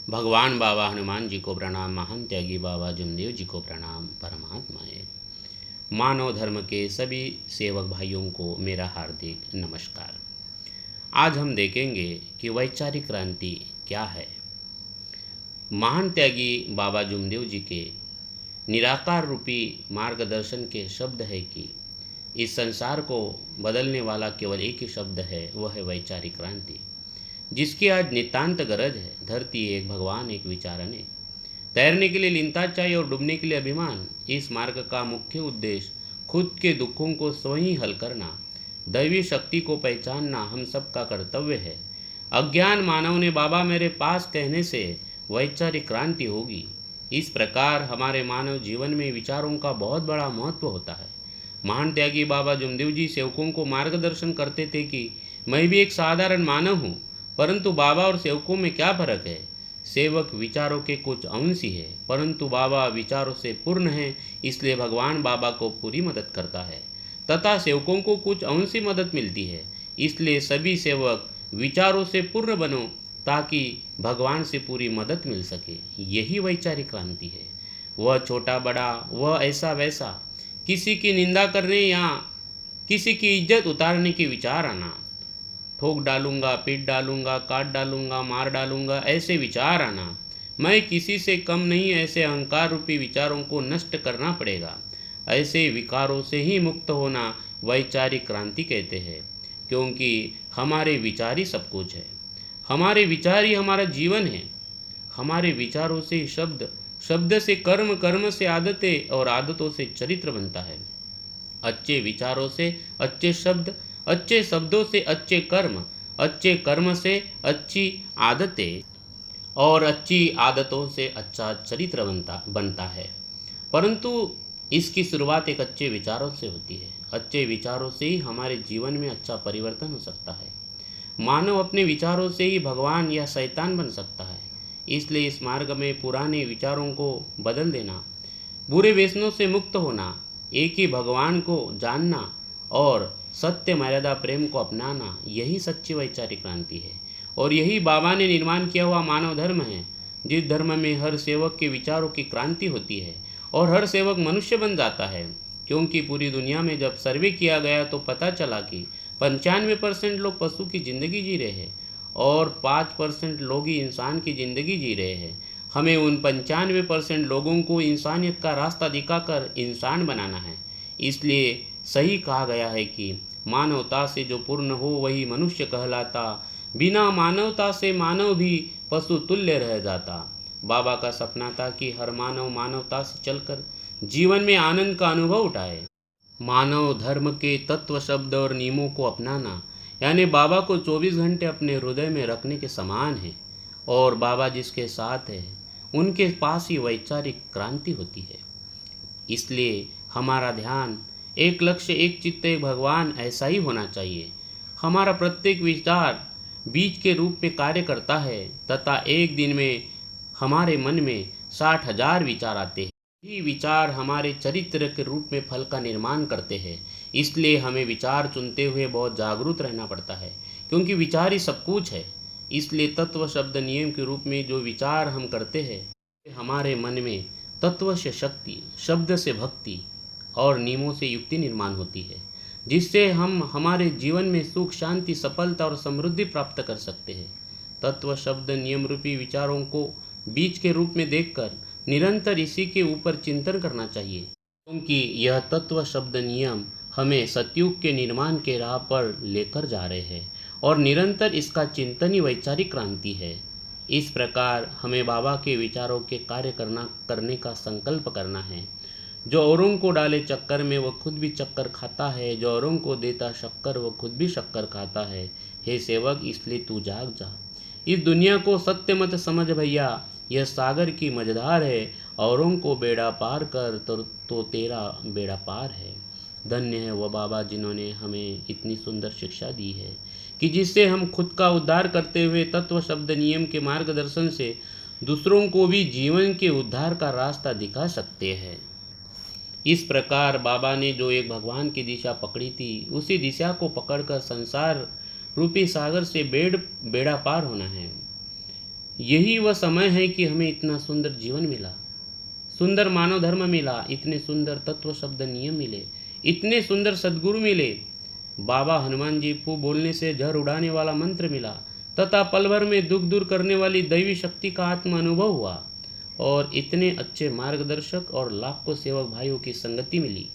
भगवान बाबा हनुमान जी को प्रणाम, महान त्यागी बाबा जमदेव जी को प्रणाम। परमात्माएं, मानव धर्म के सभी सेवक भाइयों को मेरा हार्दिक नमस्कार। आज हम देखेंगे कि वैचारिक क्रांति क्या है। महान त्यागी बाबा जमदेव जी के निराकार रूपी मार्गदर्शन के शब्द है कि इस संसार को बदलने वाला केवल एक ही शब्द है, वह है वैचारिक क्रांति, जिसकी आज नितांत गरज है। धरती एक, भगवान एक, विचार अनेक। तैरने के लिए लिंता चाहिए और डूबने के लिए अभिमान। इस मार्ग का मुख्य उद्देश्य खुद के दुखों को स्वयं हल करना, दैवी शक्ति को पहचानना हम सबका कर्तव्य है। अज्ञान मानव ने बाबा मेरे पास कहने से वैचारिक क्रांति होगी। इस प्रकार हमारे मानव जीवन में विचारों का बहुत बड़ा महत्व होता है। महान त्यागी बाबा जमदेव जी सेवकों को मार्गदर्शन करते थे कि मैं भी एक साधारण मानव हूँ, परंतु बाबा और सेवकों में क्या फर्क है। सेवक विचारों के कुछ अंश ही है, परंतु बाबा विचारों से पूर्ण है, इसलिए भगवान बाबा को पूरी मदद करता है तथा सेवकों को कुछ अंश ही मदद मिलती है। इसलिए सभी सेवक विचारों से पूर्ण बनो ताकि भगवान से पूरी मदद मिल सके। यही वैचारिक क्रांति है। वह छोटा बड़ा, वह ऐसा वैसा, किसी की निंदा करने या किसी की इज्जत उतारने के विचार आना, ठोक डालूंगा, पीट डालूंगा, काट डालूंगा, मार डालूंगा, ऐसे विचार आना, मैं किसी से कम नहीं, ऐसे अहंकार रूपी विचारों को नष्ट करना पड़ेगा। ऐसे विकारों से ही मुक्त होना वैचारिक क्रांति कहते हैं, क्योंकि हमारे विचार ही सब कुछ है। हमारे विचार ही हमारा जीवन है। हमारे विचारों से शब्द, शब्द से कर्म, कर्म से आदतें और आदतों से चरित्र बनता है। अच्छे विचारों से अच्छे शब्द, अच्छे शब्दों से अच्छे कर्म, अच्छे कर्म से अच्छी आदतें और अच्छी आदतों से अच्छा चरित्र बनता है। परंतु इसकी शुरुआत एक अच्छे विचारों से होती है। अच्छे विचारों से ही हमारे जीवन में अच्छा परिवर्तन हो सकता है। मानव अपने विचारों से ही भगवान या शैतान बन सकता है। इसलिए इस मार्ग में पुराने विचारों को बदल देना, बुरे व्यसनों से मुक्त होना, एक ही भगवान को जानना और सत्य मर्यादा प्रेम को अपनाना, यही सच्ची वैचारिक क्रांति है। और यही बाबा ने निर्माण किया हुआ मानव धर्म है, जिस धर्म में हर सेवक के विचारों की क्रांति होती है और हर सेवक मनुष्य बन जाता है। क्योंकि पूरी दुनिया में जब सर्वे किया गया तो पता चला कि 95% लोग पशु की ज़िंदगी जी रहे हैं और 5% लोग ही इंसान की ज़िंदगी जी रहे हैं। हमें उन 95% लोगों को इंसानियत का रास्ता दिखाकर इंसान बनाना है। इसलिए सही कहा गया है कि मानवता से जो पूर्ण हो वही मनुष्य कहलाता, बिना मानवता से मानव भी पशु तुल्य रह जाता। बाबा का सपना था कि हर मानव मानवता से चलकर जीवन में आनंद का अनुभव उठाए। मानव धर्म के तत्व, शब्द और नियमों को अपनाना यानी बाबा को 24 घंटे अपने हृदय में रखने के समान है। और बाबा जिसके साथ है उनके पास ही वैचारिक क्रांति होती है। इसलिए हमारा ध्यान एक लक्ष्य, एक चित्त, एक भगवान, ऐसा ही होना चाहिए। हमारा प्रत्येक विचार बीज के रूप में कार्य करता है तथा एक दिन में हमारे मन में 60,000 विचार आते हैं। यही विचार हमारे चरित्र के रूप में फल का निर्माण करते हैं। इसलिए हमें विचार चुनते हुए बहुत जागरूक रहना पड़ता है, क्योंकि विचार ही सब कुछ है। इसलिए तत्व, शब्द, नियम के रूप में जो विचार हम करते हैं, हमारे मन में तत्व से शक्ति, शब्द से भक्ति और नियमों से युक्ति निर्माण होती है, जिससे हम हमारे जीवन में सुख, शांति, सफलता और समृद्धि प्राप्त कर सकते हैं। तत्व, शब्द, नियम रूपी विचारों को बीज के रूप में देखकर निरंतर इसी के ऊपर चिंतन करना चाहिए, क्योंकि यह तत्व, शब्द, नियम हमें सतयुग के निर्माण के राह पर लेकर जा रहे हैं और निरंतर इसका चिंतन ही वैचारिक क्रांति है। इस प्रकार हमें बाबा के विचारों के कार्य करने का संकल्प करना है। जो औरों को डाले चक्कर में वह खुद भी चक्कर खाता है, जो औरों को देता शक्कर वह खुद भी शक्कर खाता है। हे सेवक, इसलिए तू जाग जा, इस दुनिया को सत्य मत समझ भैया, यह सागर की मझधार है। औरों को बेड़ा पार कर तो तेरा बेड़ा पार है। धन्य है वह बाबा जिन्होंने हमें इतनी सुंदर शिक्षा दी है कि जिससे हम खुद का उद्धार करते हुए तत्व, शब्द, नियम के मार्गदर्शन से दूसरों को भी जीवन के उद्धार का रास्ता दिखा सकते हैं। इस प्रकार बाबा ने जो एक भगवान की दिशा पकड़ी थी, उसी दिशा को पकड़कर संसार रूपी सागर से बेड़ा पार होना है। यही वह समय है कि हमें इतना सुंदर जीवन मिला, सुंदर मानव धर्म मिला, इतने सुंदर तत्व शब्द नियम मिले, इतने सुंदर सद्गुरु मिले, बाबा हनुमान जी को बोलने से जहर उड़ाने वाला मंत्र मिला तथा पल भर में दुख दूर करने वाली दैवी शक्ति का आत्म अनुभव हुआ और इतने अच्छे मार्गदर्शक और लाखों सेवक भाइयों की संगति मिली।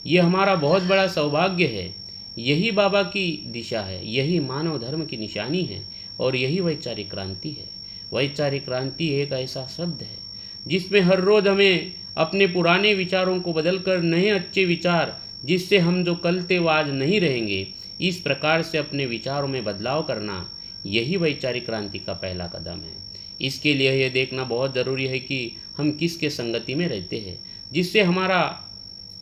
ये हमारा बहुत बड़ा सौभाग्य है। यही बाबा की दिशा है, यही मानव धर्म की निशानी है और यही वैचारिक क्रांति है। वैचारिक क्रांति एक ऐसा शब्द है जिसमें हर रोज हमें अपने पुराने विचारों को बदलकर नए अच्छे विचार, जिससे हम जो कल थे वो आज नहीं रहेंगे, इस प्रकार से अपने विचारों में बदलाव करना, यही वैचारिक क्रांति का पहला कदम है। इसके लिए यह देखना बहुत ज़रूरी है कि हम किसके संगति में रहते हैं, जिससे हमारा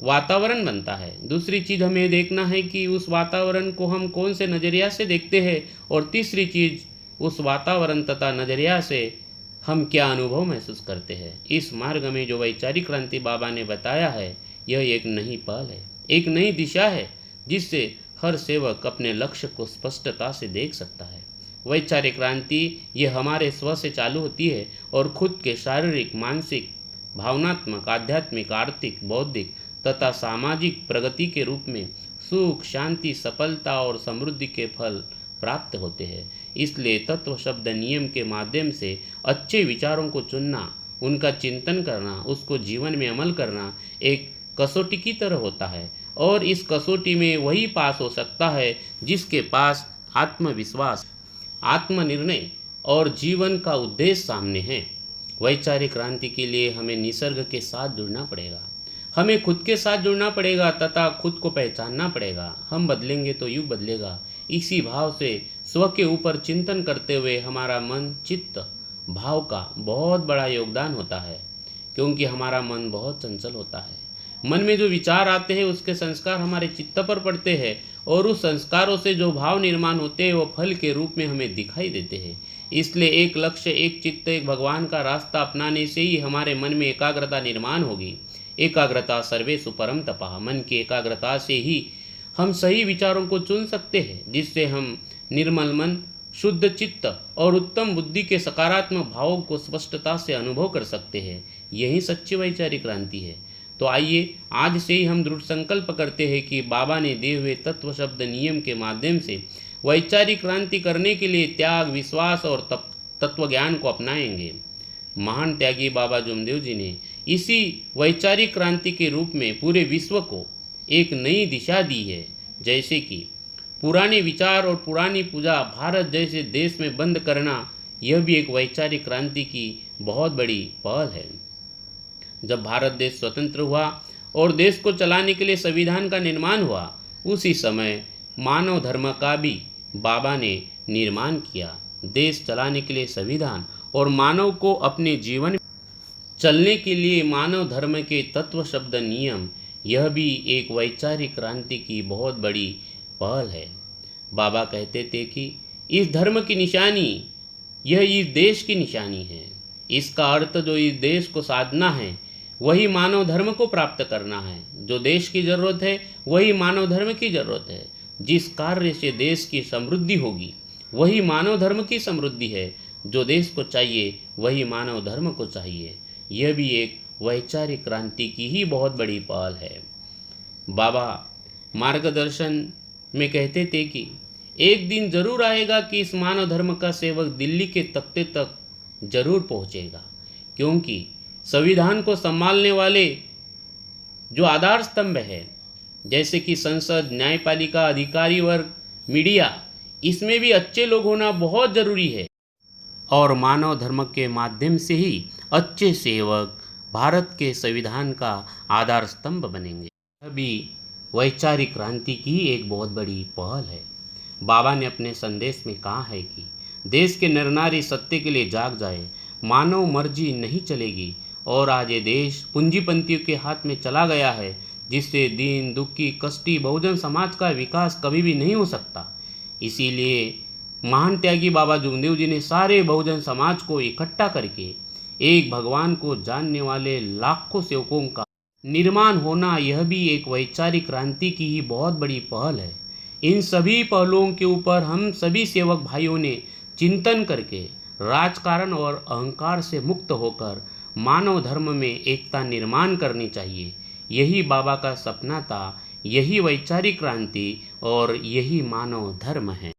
वातावरण बनता है। दूसरी चीज़ हमें देखना है कि उस वातावरण को हम कौन से नज़रिया से देखते हैं और तीसरी चीज़ उस वातावरण तथा नज़रिया से हम क्या अनुभव महसूस करते हैं। इस मार्ग में जो वैचारिक क्रांति बाबा ने बताया है, यह एक नई पहल है, एक नई दिशा है, जिससे हर सेवक अपने लक्ष्य को स्पष्टता से देख सकता है। वैचारिक क्रांति ये हमारे स्व से चालू होती है और खुद के शारीरिक, मानसिक, भावनात्मक, आध्यात्मिक, आर्थिक, बौद्धिक तथा सामाजिक प्रगति के रूप में सुख, शांति, सफलता और समृद्धि के फल प्राप्त होते हैं। इसलिए तत्व शब्द नियम के माध्यम से अच्छे विचारों को चुनना, उनका चिंतन करना, उसको जीवन में अमल करना एक कसौटी की तरह होता है और इस कसौटी में वही पास हो सकता है जिसके पास आत्मविश्वास, आत्मनिर्णय और जीवन का उद्देश्य सामने है। वैचारिक क्रांति के लिए हमें निसर्ग के साथ जुड़ना पड़ेगा, हमें खुद के साथ जुड़ना पड़ेगा तथा खुद को पहचानना पड़ेगा। हम बदलेंगे तो युग बदलेगा। इसी भाव से स्व के ऊपर चिंतन करते हुए हमारा मन, चित्त, भाव का बहुत बड़ा योगदान होता है, क्योंकि हमारा मन बहुत चंचल होता है। मन में जो विचार आते हैं उसके संस्कार हमारे चित्त पर पड़ते हैं और उस संस्कारों से जो भाव निर्माण होते हैं वो फल के रूप में हमें दिखाई देते हैं। इसलिए एक लक्ष्य, एक चित्त, एक भगवान का रास्ता अपनाने से ही हमारे मन में एकाग्रता निर्माण होगी। एकाग्रता सर्वेषु परम तपः। मन की एकाग्रता से ही हम सही विचारों को चुन सकते हैं, जिससे हम निर्मल मन, शुद्ध चित्त और उत्तम बुद्धि के सकारात्मक भावों को स्पष्टता से अनुभव कर सकते हैं। यही सच्ची वैचारिक क्रांति है। तो आइए आज से ही हम दृढ़ संकल्प करते हैं कि बाबा ने दिए हुए तत्व शब्द नियम के माध्यम से वैचारिक क्रांति करने के लिए त्याग, विश्वास और तत्व ज्ञान को अपनाएंगे। महान त्यागी बाबा जुमदेव जी ने इसी वैचारिक क्रांति के रूप में पूरे विश्व को एक नई दिशा दी है। जैसे कि पुराने विचार और पुरानी पूजा भारत जैसे देश में बंद करना, यह भी एक वैचारिक क्रांति की बहुत बड़ी पहल है। जब भारत देश स्वतंत्र हुआ और देश को चलाने के लिए संविधान का निर्माण हुआ, उसी समय मानव धर्म का भी बाबा ने निर्माण किया। देश चलाने के लिए संविधान और मानव को अपने जीवन चलने के लिए मानव धर्म के तत्व शब्द नियम, यह भी एक वैचारिक क्रांति की बहुत बड़ी पहल है। बाबा कहते थे कि इस धर्म की निशानी, यह इस देश की निशानी है। इसका अर्थ जो इस देश को साधना है वही मानव धर्म को प्राप्त करना है। जो देश की जरूरत है वही मानव धर्म की जरूरत है। जिस कार्य से देश की समृद्धि होगी वही मानव धर्म की समृद्धि है। जो देश को चाहिए वही मानव धर्म को चाहिए। यह भी एक वैचारिक क्रांति की ही बहुत बड़ी पहल है। बाबा मार्गदर्शन में कहते थे कि एक दिन जरूर आएगा कि इस मानव धर्म का सेवक दिल्ली के तख्ते तक जरूर पहुंचेगा, क्योंकि संविधान को संभालने वाले जो आधार स्तंभ है, जैसे कि संसद, न्यायपालिका, अधिकारी वर्ग, मीडिया, इसमें भी अच्छे लोग होना बहुत ज़रूरी है और मानव धर्म के माध्यम से ही अच्छे सेवक भारत के संविधान का आधार स्तंभ बनेंगे। यह भी वैचारिक क्रांति की एक बहुत बड़ी पहल है। बाबा ने अपने संदेश में कहा है कि देश के नर नारी सत्य के लिए जाग जाए, मानव मर्जी नहीं चलेगी। और आज ये देश पूंजीपतियों के हाथ में चला गया है, जिससे दीन, दुखी, कष्टी बहुजन समाज का विकास कभी भी नहीं हो सकता। इसीलिए महान त्यागी बाबा जुमदेव जी ने सारे बहुजन समाज को इकट्ठा करके एक भगवान को जानने वाले लाखों सेवकों का निर्माण होना, यह भी एक वैचारिक क्रांति की ही बहुत बड़ी पहल है। इन सभी पहलों के ऊपर हम सभी सेवक भाइयों ने चिंतन करके राजकारण और अहंकार से मुक्त होकर मानव धर्म में एकता निर्माण करनी चाहिए। यही बाबा का सपना था, यही वैचारिक क्रांति और यही मानव धर्म है।